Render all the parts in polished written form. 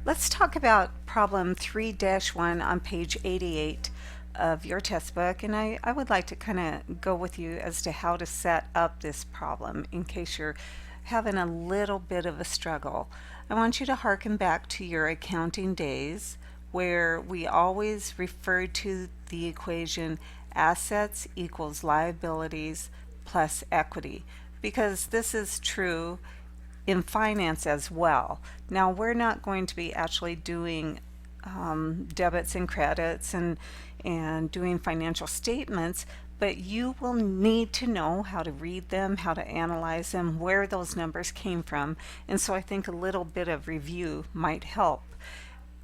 Let's talk about problem 3-1 on page 88 of your test book. And I would like to kind of go with you as to how to set up this problem in case you're having a little bit of a struggle. I want you to hearken back to your accounting days where we always referred to the equation assets equals liabilities plus equity, because this is true in finance as well. Now, we're not going to be actually doing debits and credits and doing financial statements, but you will need to know how to read them, how to analyze them, where those numbers came from. And so I think a little bit of review might help.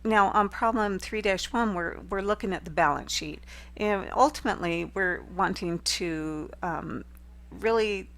Now, on problem 3-1, we're looking at the balance sheet. And ultimately, we're wanting to really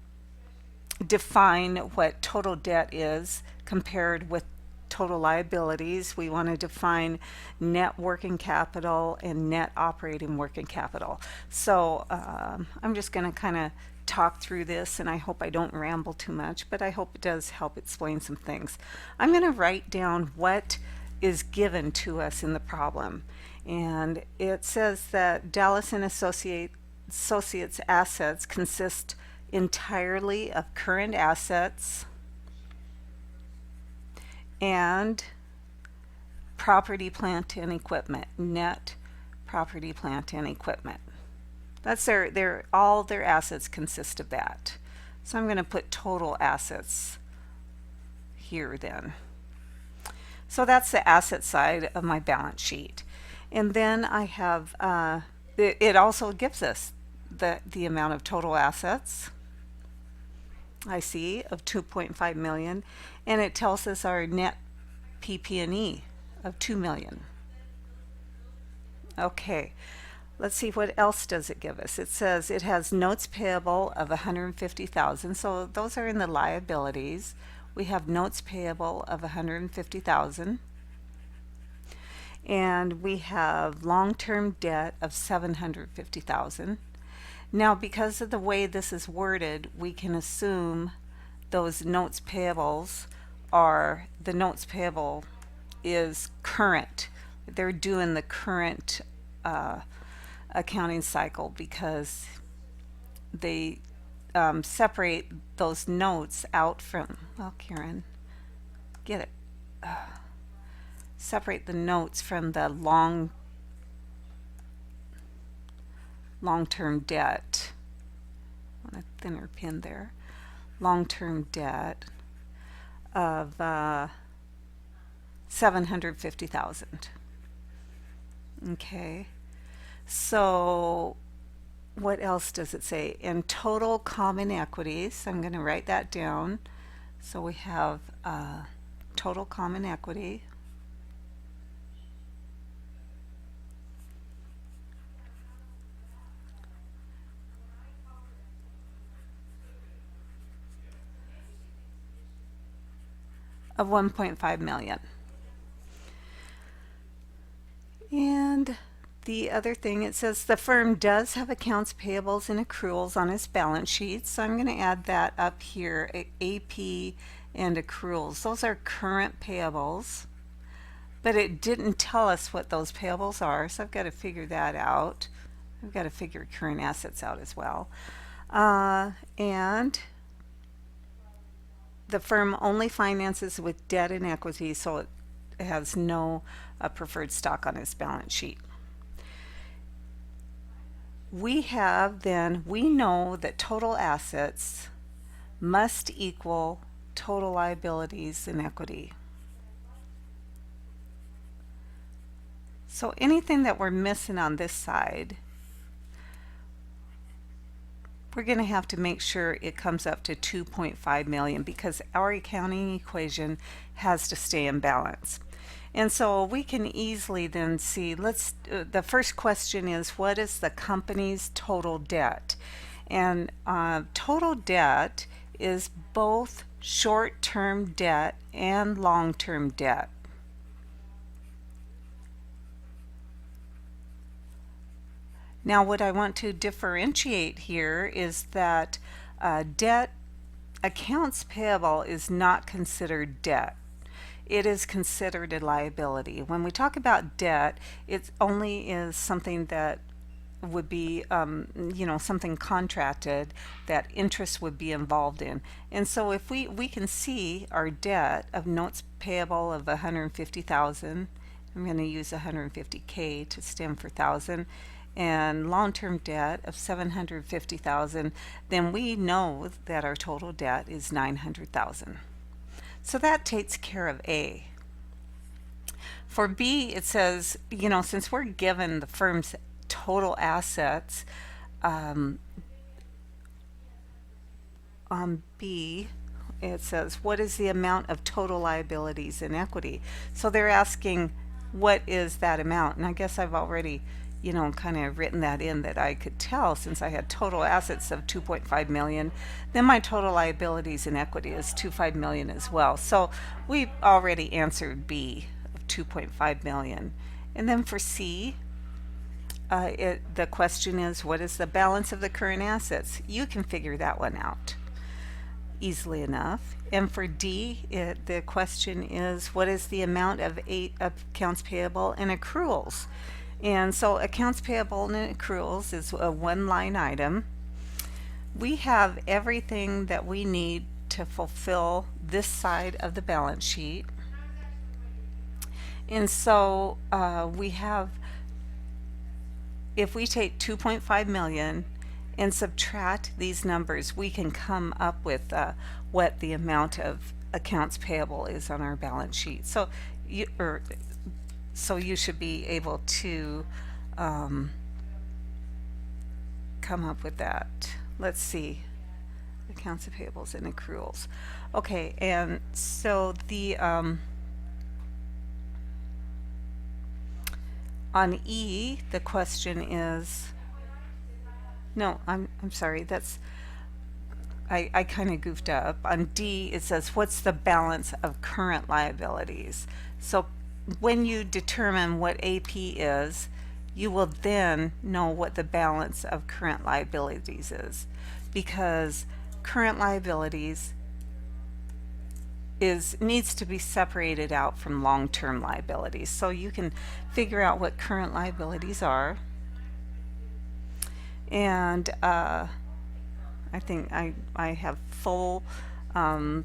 define what total debt is compared with total liabilities. We want to define net working capital and net operating working capital. So I'm just going to kind of talk through this, and I hope I don't ramble too much, but I hope it does help explain some things. I'm going to write down what is given to us in the problem. And it says that Dallas and Associates assets consist entirely of current assets and property, plant, and equipment. Net property, plant, and equipment. That's all their assets consist of that. So I'm going to put total assets here then. So that's the asset side of my balance sheet. And then I have, it also gives us the amount of total assets I see of 2.5 million, and it tells us our net PP&E of 2 million. Okay, let's see what else does it give us. It says it has notes payable of 150,000, so those are in the liabilities. We have notes payable of 150,000, and we have long-term debt of 750,000. Now, because of the way this is worded, we can assume those notes payables are, the notes payable is current. They're doing the current accounting cycle because they separate those notes out from, well, Karen, get it. Separate the notes from the long-term debt. I want a thinner pen there. Long-term debt of 750,000. Okay, so what else does it say? In total common equities, I'm going to write that down. So we have total common equity of 1.5 million. And the other thing, it says the firm does have accounts payables and accruals on its balance sheet. So I'm going to add that up here, AP and accruals. Those are current payables, but it didn't tell us what those payables are, so I've got to figure that out. I've got to figure current assets out as well. And the firm only finances with debt and equity, so it has no preferred stock on its balance sheet. We know that total assets must equal total liabilities and equity. So anything that we're missing on this side, we're going to have to make sure it comes up to 2.5 million because our accounting equation has to stay in balance. And so we can easily then see, the first question is, what is the company's total debt? And total debt is both short-term debt and long-term debt. Now, what I want to differentiate here is that debt accounts payable is not considered debt. it is considered a liability. When we talk about debt, it only is something that would be, something contracted that interest would be involved in. And so if we can see our debt of notes payable of 150,000, I'm going to use 150K to stand for thousand, and long-term debt of 750,000, then we know that our total debt is 900,000. So that takes care of A. For B, it says, since we're given the firm's total assets, on B, it says, what is the amount of total liabilities in equity? So they're asking, what is that amount? And I guess I've already, kind of written that in, that I could tell since I had total assets of 2.5 million, then my total liabilities in equity is 2.5 million as well. So we've already answered B of 2.5 million. And then for C, the question is, what is the balance of the current assets? You can figure that one out easily enough. And for D, the question is, what is the amount of accounts payable and accruals? And so accounts payable and accruals is a one line item. We have everything that we need to fulfill this side of the balance sheet. And so we have, if we take 2.5 million and subtract these numbers, we can come up with what the amount of accounts payable is on our balance sheet. So you should be able to come up with that. Let's see, accounts payables and accruals. Okay, and so the on E, the question is, no, I'm sorry, that's, I kind of goofed up. On D, it says, what's the balance of current liabilities? So when you determine what AP is, you will then know what the balance of current liabilities is, because current liabilities needs to be separated out from long-term liabilities. So you can figure out what current liabilities are, and I think I have full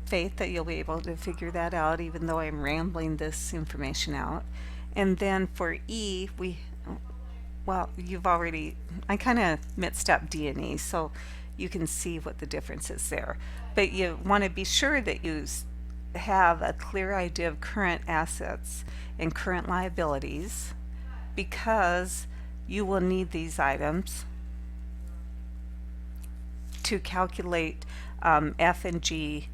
faith that you'll be able to figure that out, even though I'm rambling this information out. And then for E, I kind of mixed up D and E, so you can see what the difference is there. But you want to be sure that you have a clear idea of current assets and current liabilities, because you will need these items to calculate F and G.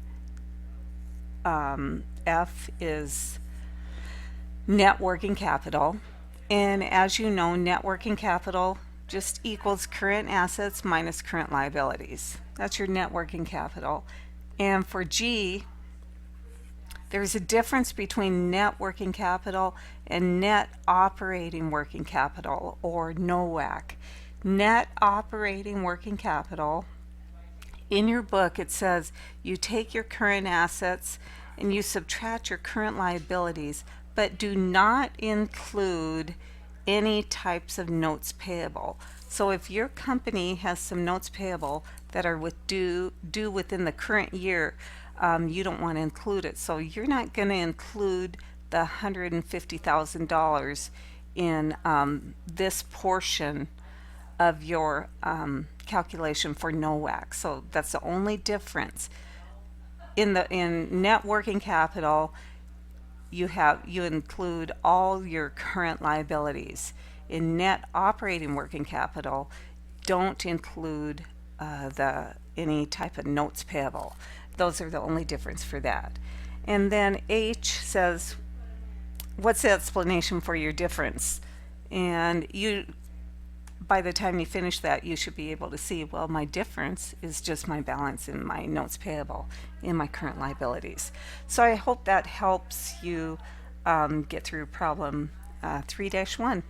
F is net working capital, and as you know, net working capital just equals current assets minus current liabilities. That's your net working capital. And for G, there's a difference between net working capital and net operating working capital, or NOWAC. Net operating working capital, in your book it says you take your current assets and you subtract your current liabilities, but do not include any types of notes payable. So if your company has some notes payable that are due within the current year, you don't want to include it. So you're not going to include the $150,000 in this portion of your calculation for NOWAC. So that's the only difference. In net working capital, you include all your current liabilities. In net operating working capital, don't include any type of notes payable. Those are the only difference for that. And then H says, what's the explanation for your difference? And by the time you finish that, you should be able to see, well, my difference is just my balance in my notes payable in my current liabilities. So I hope that helps you get through problem 3-1.